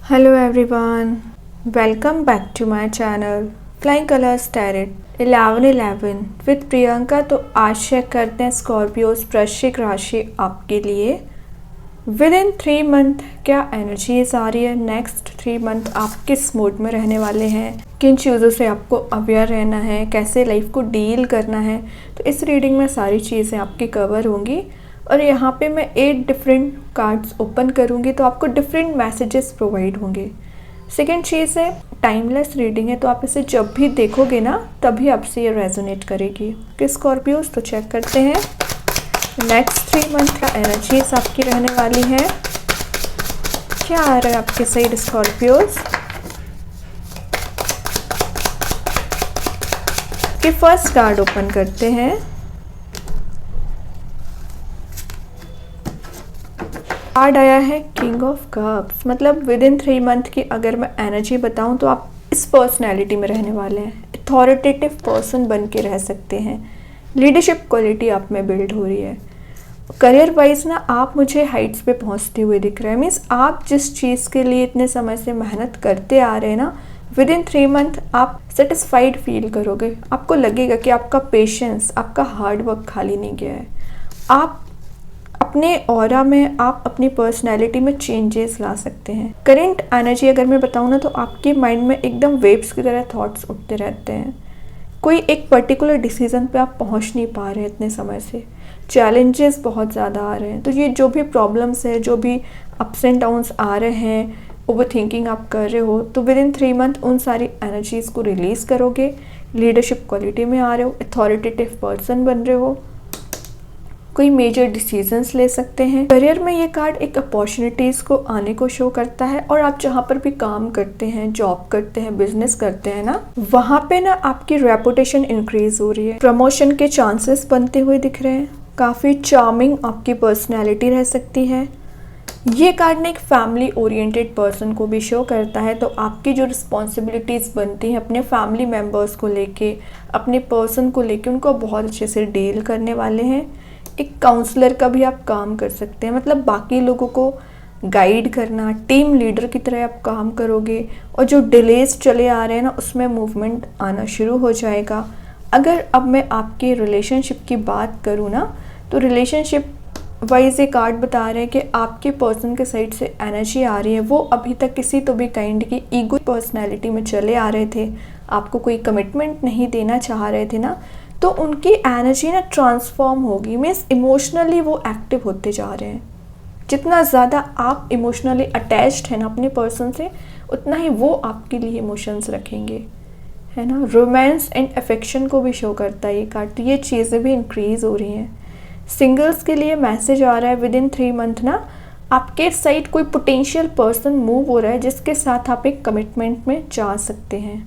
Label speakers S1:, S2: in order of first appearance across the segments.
S1: Hello everyone, welcome back to my channel Flying Colors Tarot 1111 with Priyanka. तो आज check करते हैं स्कॉर्पियोज वृश्चिक राशि आपके लिए विद इन 3 मंथ क्या एनर्जीज आ रही है। नेक्स्ट 3 मंथ आप किस मूड में रहने वाले हैं, किन चीज़ों से आपको अवेयर रहना है, कैसे लाइफ को डील करना है। तो इस रीडिंग में सारी चीज़ें आपकी कवर होंगी और यहाँ पे मैं 8 डिफरेंट कार्ड्स ओपन करूँगी तो आपको डिफरेंट मैसेजेस प्रोवाइड होंगे। सेकेंड चीज़ है टाइमलेस रीडिंग है, तो आप इसे जब भी देखोगे ना तभी आपसे ये रेजोनेट करेगी। कि स्कॉर्पियोज तो चेक करते हैं नेक्स्ट 3 मंथ का एनर्जीज आपकी रहने वाली है। क्या आ रहा है आपके साइड स्कॉर्पियोज के फर्स्ट कार्ड ओपन करते हैं। कार्ड आया है किंग ऑफ कप्स, मतलब विद इन 3 मंथ की अगर मैं एनर्जी बताऊं तो आप इस पर्सनैलिटी में रहने वाले हैं। अथॉरिटेटिव पर्सन बन के रह सकते हैं, लीडरशिप क्वालिटी आप में बिल्ड हो रही है। करियर वाइज ना आप मुझे हाइट्स पे पहुंचते हुए दिख रहे हैं। मीन्स आप जिस चीज़ के लिए इतने समय से मेहनत करते आ रहे हैं ना, विद इन 3 मंथ आप सेटिस्फाइड फील करोगे। आपको लगेगा कि आपका पेशेंस, आपका हार्ड वर्क खाली नहीं गया है। आप अपने ऑरा में, आप अपनी पर्सनैलिटी में चेंजेस ला सकते हैं। करेंट एनर्जी अगर मैं बताऊँ ना तो आपके माइंड में एकदम वेव्स की तरह थॉट्स उठते रहते हैं। कोई एक पर्टिकुलर डिसीजन पे आप पहुंच नहीं पा रहे हैं इतने समय से। चैलेंजेस बहुत ज़्यादा आ रहे हैं। तो ये जो भी प्रॉब्लम्स है, जो भी अप्स एंड डाउन्स आ रहे हैं, ओवर थिंकिंग आप कर रहे हो, तो विद इन 3 मंथ उन सारी एनर्जीज़ को रिलीज़ करोगे। लीडरशिप क्वालिटी में आ रहे हो, अथॉरिटेटिव पर्सन बन रहे हो, कोई मेजर डिसीजंस ले सकते हैं। करियर में ये कार्ड एक अपॉर्चुनिटीज़ को आने को शो करता है और आप जहाँ पर भी काम करते हैं, जॉब करते हैं, बिजनेस करते हैं ना, वहाँ पे ना आपकी रेपुटेशन इंक्रीज हो रही है। प्रमोशन के चांसेस बनते हुए दिख रहे हैं। काफ़ी चार्मिंग आपकी पर्सनैलिटी रह सकती है। ये कार्ड ने एक फैमिली ओरिएंटेड पर्सन को भी शो करता है। तो आपकी जो रिस्पॉन्सिबिलिटीज़ बनती हैं अपने फैमिली मेम्बर्स को लेके, अपने पर्सन को लेके, उनको बहुत अच्छे से डील करने वाले हैं। एक काउंसलर का भी आप काम कर सकते हैं, मतलब बाकी लोगों को गाइड करना, टीम लीडर की तरह आप काम करोगे और जो डिलेज चले आ रहे हैं ना उसमें मूवमेंट आना शुरू हो जाएगा। अगर अब मैं आपके रिलेशनशिप की बात करूँ ना तो रिलेशनशिप वाइज ये कार्ड बता रहे हैं कि आपके पर्सन के साइड से एनर्जी आ रही है। वो अभी तक किसी तो भी काइंड की ईगो पर्सनैलिटी में चले आ रहे थे, आपको कोई कमिटमेंट नहीं देना चाह रहे थे ना, तो उनकी एनर्जी ना ट्रांसफॉर्म होगी। मीन्स इमोशनली वो एक्टिव होते जा रहे हैं। जितना ज़्यादा आप इमोशनली अटैच्ड हैं ना अपने पर्सन से, उतना ही वो आपके लिए इमोशंस रखेंगे, है ना। रोमांस एंड अफेक्शन को भी शो करता है ये कार्ड। तो ये चीज़ें भी इंक्रीज हो रही हैं। सिंगल्स के लिए मैसेज आ रहा है विद इन 3 मंथ ना आपके साइड कोई पोटेंशियल पर्सन मूव हो रहा है जिसके साथ आप एक कमिटमेंट में जा सकते हैं।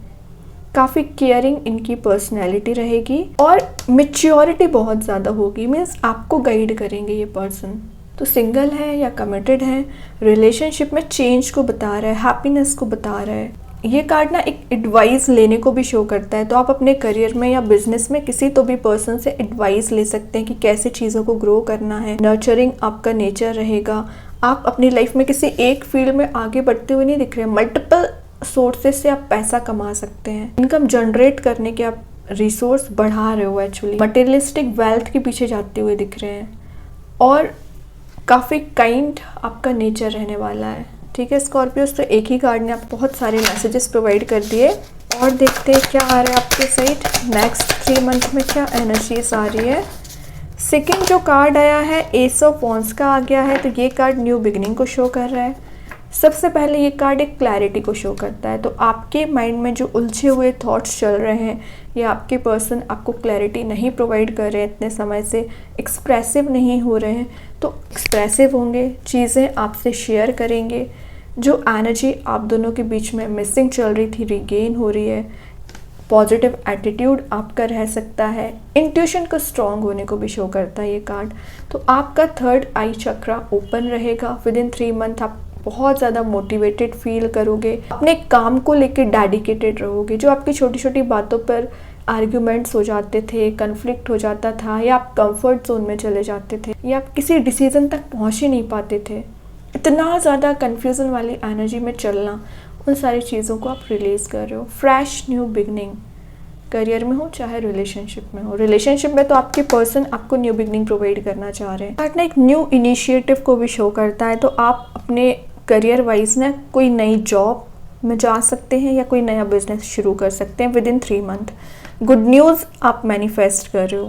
S1: काफ़ी केयरिंग इनकी पर्सनैलिटी रहेगी और मेच्योरिटी बहुत ज़्यादा होगी। मीन्स आपको गाइड करेंगे ये पर्सन। तो सिंगल है या कमिटेड है, रिलेशनशिप में चेंज को बता रहा है, हैप्पीनेस को बता रहा है। ये कार्ड ना एक एडवाइस लेने को भी शो करता है। तो आप अपने करियर में या बिजनेस में किसी तो भी पर्सन से एडवाइस ले सकते हैं कि कैसे चीज़ों को ग्रो करना है। नर्चरिंग आपका नेचर रहेगा। आप अपनी लाइफ में किसी एक फील्ड में आगे बढ़ते हुए नहीं दिख रहे हैं। मल्टीपल सोर्सेज से आप पैसा कमा सकते हैं। इनकम जनरेट करने के आप रिसोर्स बढ़ा रहे हो। एक्चुअली मटेरियलिस्टिक वेल्थ के पीछे जाते हुए दिख रहे हैं और काफ़ी काइंड आपका नेचर रहने वाला है। ठीक है स्कॉर्पियोस, तो एक ही कार्ड ने आप बहुत सारे मैसेजेस प्रोवाइड कर दिए और देखते हैं क्या आ रहा है आपके साइड नेक्स्ट 3 मंथ में, क्या एनर्जीज आ रही है। सेकेंड जो कार्ड आया है एस ऑफ वॉन्ड्स का आ गया है। तो ये कार्ड न्यू बिगिनिंग को शो कर रहा है। सबसे पहले ये कार्ड एक क्लैरिटी को शो करता है। तो आपके माइंड में जो उलझे हुए थॉट्स चल रहे हैं या आपके पर्सन आपको क्लैरिटी नहीं प्रोवाइड कर रहे हैं इतने समय से, एक्सप्रेसिव नहीं हो रहे हैं, तो एक्सप्रेसिव होंगे, चीज़ें आपसे शेयर करेंगे। जो एनर्जी आप दोनों के बीच में मिसिंग चल रही थी रिगेन हो रही है। पॉजिटिव एटीट्यूड आपका रह सकता है। इंट्यूशन को स्ट्रॉन्ग होने को भी शो करता है ये कार्ड। तो आपका 3rd आई चक्रा ओपन रहेगा। विद इन 3 मंथ आप बहुत ज़्यादा मोटिवेटेड फील करोगे, अपने काम को लेकर डेडिकेटेड रहोगे। जो आपकी छोटी छोटी बातों पर आर्ग्यूमेंट्स हो जाते थे, कन्फ्लिक्ट हो जाता था, या आप कंफर्ट जोन में चले जाते थे, या आप किसी डिसीजन तक पहुंच ही नहीं पाते थे, इतना ज़्यादा कन्फ्यूज़न वाली एनर्जी में चलना, उन सारी चीज़ों को आप रिलीज़ कर रहे हो। फ्रेश न्यू बिगनिंग, करियर में हो चाहे रिलेशनशिप में हो। रिलेशनशिप में तो आपके पर्सन आपको न्यू बिगनिंग प्रोवाइड करना चाह रहे हैं। पार्टनर एक न्यू इनिशिएटिव को भी शो करता है, तो आप अपने करियर वाइज ना कोई नई जॉब में जा सकते हैं या कोई नया बिजनेस शुरू कर सकते हैं with in 3 month. Good news आप मैनिफेस्ट कर रहे हो,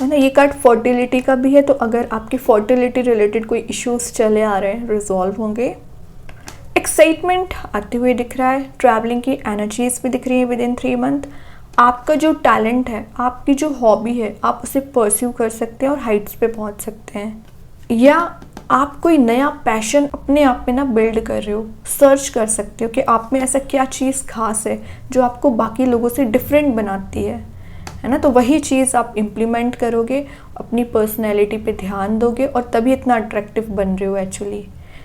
S1: है ना। ये कार्ड फर्टिलिटी का भी है, तो अगर आपकी फर्टिलिटी रिलेटेड कोई इश्यूज चले आ रहे हैं, रिजॉल्व होंगे। एक्साइटमेंट आते हुए दिख रहा है। ट्रैवलिंग की एनर्जीज भी दिख रही है विद इन 3 मंथ। आपका जो टैलेंट है, आपकी जो हॉबी है, आप उसे परस्यू कर सकते हैं और हाइट्स पे पहुंच सकते हैं। या आप कोई नया पैशन अपने आप में ना बिल्ड कर रहे हो, सर्च कर सकते हो कि आप में ऐसा क्या चीज़ खास है जो आपको बाकी लोगों से डिफरेंट बनाती है ना। तो वही चीज़ आप इम्प्लीमेंट करोगे, अपनी पर्सनैलिटी पे ध्यान दोगे और तभी इतना अट्रैक्टिव बन रहे हो एक्चुअली।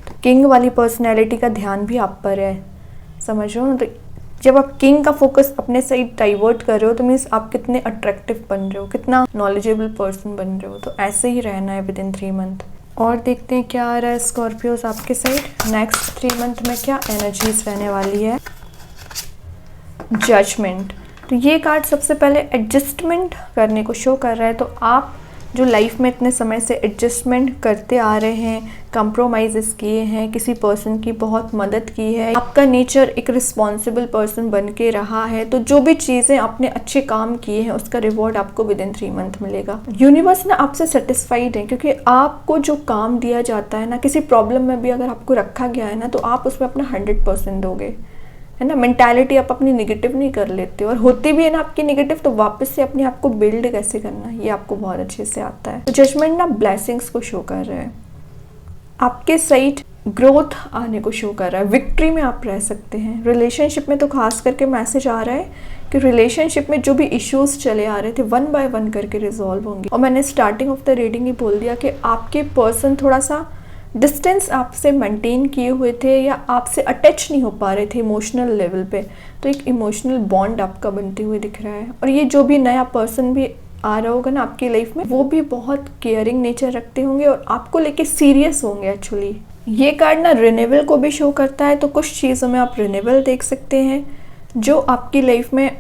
S1: तो किंग वाली पर्सनैलिटी का ध्यान भी आप पर है, समझ रहे हो ना। तो जब आप किंग का फोकस अपने साइड डाइवर्ट कर रहे हो, तो मीन्स आप कितने अट्रैक्टिव बन रहे हो, कितना नॉलेजेबल पर्सन बन रहे हो। तो ऐसे ही रहना है विद इन 3 मंथ। और देखते हैं क्या आ रहा है स्कॉर्पियोज आपके साइड नेक्स्ट 3 मंथ में, क्या एनर्जीज रहने वाली है। जजमेंट, तो ये कार्ड सबसे पहले एडजस्टमेंट करने को शो कर रहा है। तो आप जो लाइफ में इतने समय से एडजस्टमेंट करते आ रहे हैं, कंप्रोमाइज़ किए हैं, किसी पर्सन की बहुत मदद की है, आपका नेचर एक रिस्पॉन्सिबल पर्सन बन के रहा है, तो जो भी चीज़ें आपने अच्छे काम किए हैं उसका रिवॉर्ड आपको विद इन 3 मंथ मिलेगा। यूनिवर्स ना आपसे सेटिस्फाइड है, क्योंकि आपको जो काम दिया जाता है ना, किसी प्रॉब्लम में भी अगर आपको रखा गया है ना, तो आप उसमें अपना 100% दोगे, है ना। मेंटालिटी आप अपनी नेगेटिव नहीं कर लेते, और होती भी है ना आपकी नेगेटिव, तो वापस से अपने आप को बिल्ड कैसे करना है ये आपको बहुत अच्छे से आता है। तो जजमेंट ना ब्लेसिंग्स को शो कर रहा है, आपके साइड ग्रोथ आने को शो कर रहा है, विक्ट्री में आप रह सकते हैं। रिलेशनशिप में तो खास करके मैसेज आ रहा है कि रिलेशनशिप में जो भी इश्यूज चले आ रहे थे 1 बाय 1 करके रिजॉल्व होंगे। और मैंने स्टार्टिंग ऑफ द रीडिंग ही बोल दिया कि आपके पर्सन थोड़ा सा डिस्टेंस आपसे मेंटेन किए हुए थे या आपसे अटैच नहीं हो पा रहे थे इमोशनल लेवल पे, तो एक इमोशनल बॉन्ड आपका बनते हुए दिख रहा है। और ये जो भी नया पर्सन भी आ रहा होगा ना आपकी लाइफ में, वो भी बहुत केयरिंग नेचर रखते होंगे और आपको लेके सीरियस होंगे एक्चुअली। ये कार्ड ना रिन्यूअल को भी शो करता है, तो कुछ चीज़ों में आप रिन्यूअल देख सकते हैं। जो आपकी लाइफ में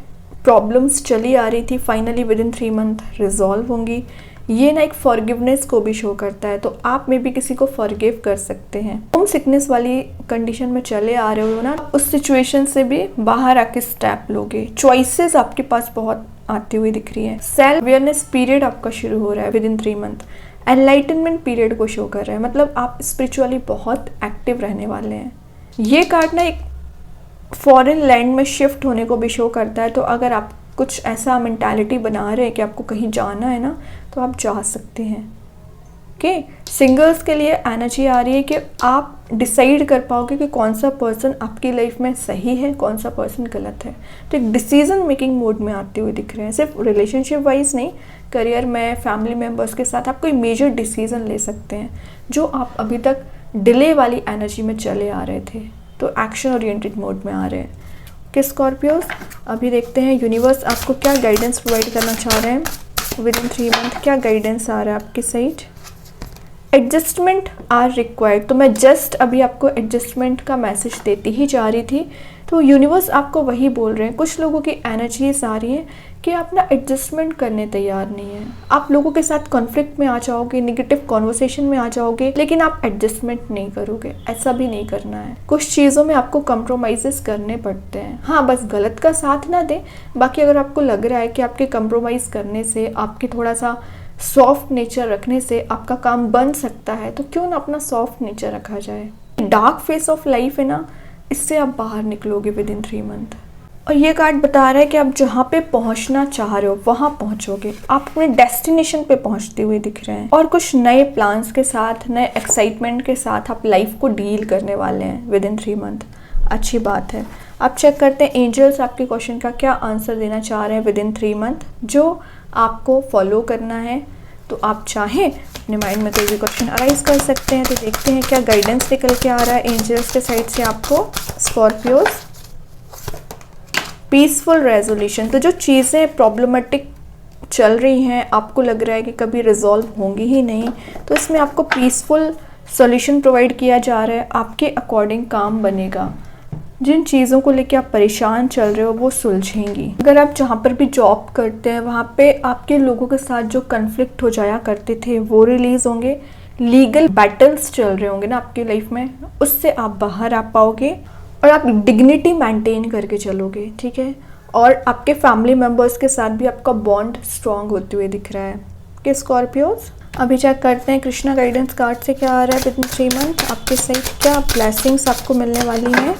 S1: प्रॉब्लम्स चली आ रही थी, finally with in 3 month resolve होंगी। ये ना एक फॉरगिवनेस को भी शो करता है, तो आप में भी किसी को फॉरगिव कर सकते हैं। होम सिकनेस वाली कंडीशन में चले आ रहे हो ना, उस सिचुएशन से भी बाहर आके स्टेप लोगे। चॉइसेस आपके पास बहुत आती हुई दिख रही है। सेल्फ अवेयरनेस पीरियड आपका शुरू हो रहा है within 3 month. Enlightenment period को शो कर रहा है, मतलब आप स्पिरिचुअली बहुत एक्टिव रहने वाले हैं। ये कार्ड ना एक फॉरेन लैंड में शिफ्ट होने को भी शो करता है, तो अगर आप कुछ ऐसा मेंटालिटी बना रहे हैं कि आपको कहीं जाना है ना, तो आप जा सकते हैं। ओके, सिंगल्स के लिए एनर्जी आ रही है कि आप डिसाइड कर पाओगे कि कौन सा पर्सन आपकी लाइफ में सही है, कौन सा पर्सन गलत है। तो एक डिसीजन मेकिंग मोड में आते हुए दिख रहे हैं, सिर्फ रिलेशनशिप वाइज नहीं, करियर में, फैमिली मेम्बर्स के साथ आप कोई मेजर डिसीजन ले सकते हैं जो आप अभी तक डिले वाली एनर्जी में चले आ रहे थे, तो एक्शन ओरिएंटेड मोड में आ रहे हैं। कि स्कॉर्पियोज अभी देखते हैं यूनिवर्स आपको क्या गाइडेंस प्रोवाइड करना चाह रहे हैं विद इन 3 मंथ। क्या गाइडेंस आ रहा है आपकी साइड। एडजस्टमेंट आर रिक्वायर्ड, तो मैं जस्ट अभी आपको एडजस्टमेंट का मैसेज देती ही जा रही थी, तो यूनिवर्स आपको वही बोल रहे हैं। कुछ लोगों की एनर्जीज आ रही हैं कि आप ना एडजस्टमेंट करने तैयार नहीं है, आप लोगों के साथ कॉन्फ्लिक्ट में आ जाओगे, निगेटिव कॉन्वर्सेशन में आ जाओगे, लेकिन आप एडजस्टमेंट नहीं करोगे। ऐसा भी नहीं करना है, कुछ चीज़ों में आपको कंप्रोमाइज़ करने पड़ते हैं। हाँ, बस गलत का साथ ना दें, बाकी अगर आपको लग रहा है कि आपके कंप्रोमाइज़ करने से, आपके थोड़ा सा सॉफ्ट नेचर रखने से आपका काम बन सकता है, तो क्यों ना अपना सॉफ्ट नेचर रखा जाए। डार्क फेस ऑफ लाइफ है ना, इससे आप बाहर निकलोगे विद इन 3 मंथ। और ये कार्ड बता रहा है कि आप जहाँ पे पहुँचना चाह रहे हो वहाँ पहुँचोगे, आप अपने डेस्टिनेशन पे पहुँचते हुए दिख रहे हैं। और कुछ नए प्लान्स के साथ, नए एक्साइटमेंट के साथ आप लाइफ को डील करने वाले हैं विद इन 3 मंथ। अच्छी बात है। आप चेक करते हैं एंजल्स आपके क्वेश्चन का क्या आंसर देना चाह रहे हैं विद इन 3 मंथ, जो आपको फॉलो करना है। तो आप चाहें अपने माइंड में कोई भी क्वेश्चन अराइज कर सकते हैं। तो देखते हैं क्या गाइडेंस निकल के आ रहा है एंजल्स के साइड से आपको। स्कॉर्पियोज, पीसफुल रेजोल्यूशन, तो जो चीज़ें प्रॉब्लमेटिक चल रही हैं, आपको लग रहा है कि कभी रिजॉल्व होंगी ही नहीं, तो इसमें आपको पीसफुल सॉल्यूशन प्रोवाइड किया जा रहा है, आपके अकॉर्डिंग काम बनेगा। जिन चीज़ों को लेके आप परेशान चल रहे हो वो सुलझेंगी। अगर आप जहाँ पर भी जॉब करते हैं वहाँ पे आपके लोगों के साथ जो कन्फ्लिक्ट हो जाया करते थे वो रिलीज़ होंगे। लीगल बैटल्स चल रहे होंगे ना आपकी लाइफ में, उससे आप बाहर आ पाओगे और आप डिग्निटी मेंटेन करके चलोगे, ठीक है। और आपके फैमिली मेम्बर्स के साथ भी आपका बॉन्ड स्ट्रॉन्ग होते हुए दिख रहा है कि स्कॉर्पियोज। अभी चेक करते हैं कृष्णा गाइडेंस कार्ड से क्या आ रहा है विद इन 3 मंथ आपके साइड, क्या ब्लेसिंग्स आपको मिलने वाली हैं।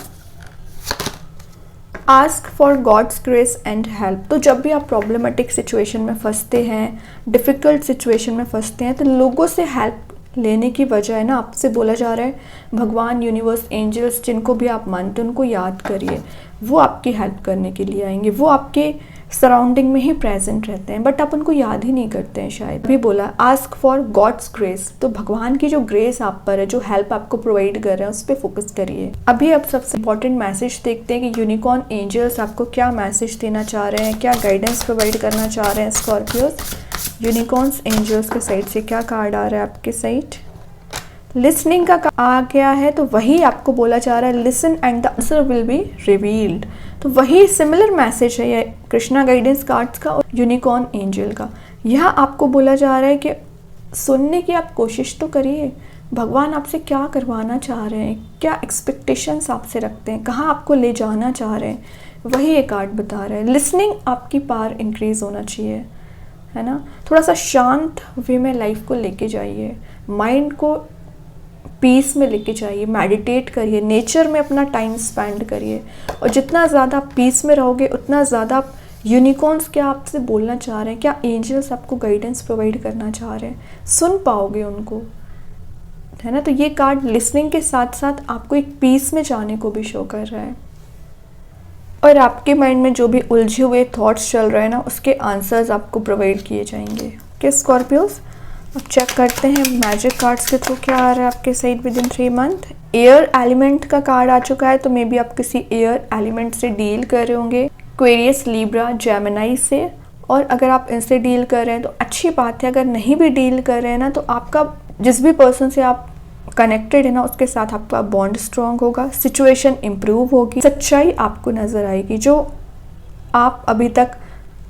S1: Ask for God's grace and help. तो जब भी आप प्रॉब्लमेटिक सिचुएशन में फंसते हैं, डिफ़िकल्ट सिचुएशन में फंसते हैं, तो लोगों से हेल्प लेने की वजह है ना, आपसे बोला जा रहा है भगवान, यूनिवर्स, एंजल्स, जिनको भी आप मानते हैं उनको याद करिए, वो आपकी हेल्प करने के लिए आएंगे। वो आपके सराउंडिंग में ही प्रेजेंट रहते हैं बट आप उनको याद ही नहीं करते हैं शायद। अभी बोला आस्क फॉर गॉड्स ग्रेस, तो भगवान की जो ग्रेस आप पर है, जो हेल्प आपको प्रोवाइड कर रहे हैं, उस पर फोकस करिए। अभी अब सबसे इंपॉर्टेंट मैसेज देखते हैं कि यूनिकॉर्न एंजल्स आपको क्या मैसेज देना चाह रहे हैं, क्या गाइडेंस प्रोवाइड करना चाह रहे हैं स्कॉर्पियोज। यूनिकॉर्न्स एंजल्स के साइड से क्या कार्ड आ रहा है आपके साइड। लिसनिंग का आ गया है, तो वही आपको बोला जा रहा है, listen and the answer will be revealed. तो वही सिमिलर मैसेज है ये कृष्णा गाइडेंस कार्ड्स का और यूनिकॉर्न एंजल का। यह आपको बोला जा रहा है कि सुनने की आप कोशिश तो करिए, भगवान आपसे क्या करवाना चाह रहे हैं, क्या एक्सपेक्टेशंस आपसे रखते हैं, कहाँ आपको ले जाना चाह रहे हैं, वही ये कार्ड बता रहा है। लिसनिंग आपकी पावर इंक्रीज होना चाहिए, है ना। थोड़ा सा शांत वे में लाइफ को लेके जाइए, माइंड को पीस में लेके जाइए, मेडिटेट करिए, नेचर में अपना टाइम स्पेंड करिए। और जितना ज़्यादा पीस में रहोगे उतना ज़्यादा यूनिकॉर्न्स क्या आपसे बोलना चाह रहे हैं, क्या एंजल्स आपको गाइडेंस प्रोवाइड करना चाह रहे हैं, सुन पाओगे उनको, है ना। तो ये कार्ड लिसनिंग के साथ साथ आपको एक पीस में जाने को भी शो कर रहा है। और आपके माइंड में जो भी उलझे हुए थॉट्स चल रहे हैं ना, उसके आंसर्स आपको प्रोवाइड किए जाएंगे। कि स्कॉर्पियोज अब चेक करते हैं मैजिक कार्ड्स के थ्रू क्या आ रहा है आपके side with in 3 month. Air element का कार्ड आ चुका है, तो मे बी आप किसी एयर एलिमेंट से डील कर रहे होंगे, एक्वेरियस, लिब्रा, जेमिनी से। और अगर आप इनसे डील कर रहे हैं तो अच्छी बात है, अगर नहीं भी डील कर रहे हैं ना, तो आपका जिस भी पर्सन से आप कनेक्टेड है ना, उसके साथ आपका बॉन्ड स्ट्रॉन्ग होगा, सिचुएशन इम्प्रूव होगी, सच्चाई आपको नज़र आएगी। जो आप अभी तक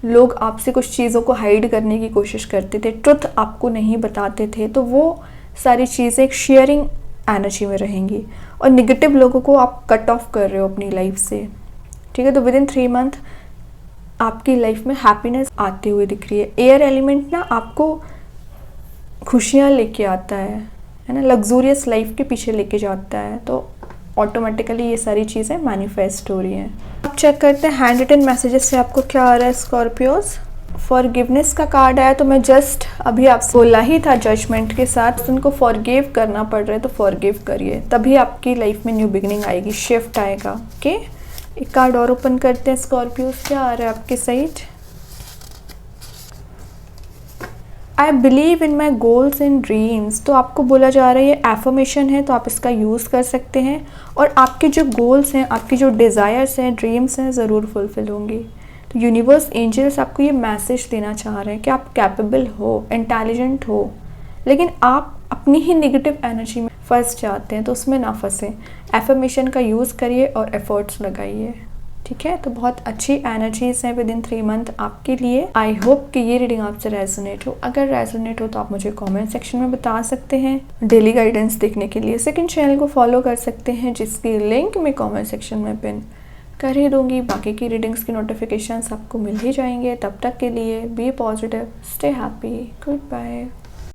S1: लोग आपसे कुछ चीज़ों को हाइड करने की कोशिश करते थे, ट्रुथ आपको नहीं बताते थे, तो वो सारी चीज़ें एक शेयरिंग एनर्जी में रहेंगी। और निगेटिव लोगों को आप कट ऑफ कर रहे हो अपनी लाइफ से, ठीक है। तो विद इन 3 मंथ आपकी लाइफ में हैप्पीनेस आती हुई दिख रही है। एयर एलिमेंट ना आपको खुशियाँ लेके आता है ना, लग्जूरियस लाइफ के पीछे लेके जाता है, तो ऑटोमेटिकली ये सारी चीज़ें मैनिफेस्ट हो रही हैं। अब चेक करते हैं हैंड रिटन मैसेजेस से आपको क्या आ रहा है स्कॉर्पियोज। फॉरगिवनेस का कार्ड आया, तो मैं जस्ट अभी आपसे बोला ही था जजमेंट के साथ उनको फॉरगिव करना पड़ रहा है, तो फॉरगिव करिए, तभी आपकी लाइफ में न्यू बिगिनिंग आएगी, शिफ्ट आएगा। ओके, एक कार्ड और ओपन करते हैं स्कॉर्पियोज, क्या आ रहा है आपके side. I believe in my goals and dreams, तो आपको बोला जा रहा है, ये एफर्मेशन है, तो आप इसका यूज़ कर सकते हैं। और आपके जो गोल्स हैं, आपकी जो डिज़ायर्स हैं, ड्रीम्स हैं, ज़रूर फुलफिल होंगी। तो यूनिवर्स, एंजल्स आपको ये मैसेज देना चाह रहे हैं कि आप कैपेबल हो, इंटेलिजेंट हो, लेकिन आप अपनी ही नेगेटिव एनर्जी में फंस जाते हैं, तो उसमें ना फंसें। एफर्मेशन का यूज़ करिए और एफर्ट्स लगाइए, ठीक है। तो बहुत अच्छी एनर्जीज हैं विद इन 3 मंथ आपके लिए। आई होप कि ये रीडिंग आपसे रेजोनेट हो। अगर रेजोनेट हो तो आप मुझे कमेंट सेक्शन में बता सकते हैं। डेली गाइडेंस देखने के लिए सेकंड चैनल को फॉलो कर सकते हैं, जिसकी लिंक मैं कमेंट सेक्शन में पिन कर ही दूंगी। बाकी की रीडिंग्स की नोटिफिकेशंस आपको मिल ही जाएंगे। तब तक के लिए be positive, stay happy, good bye.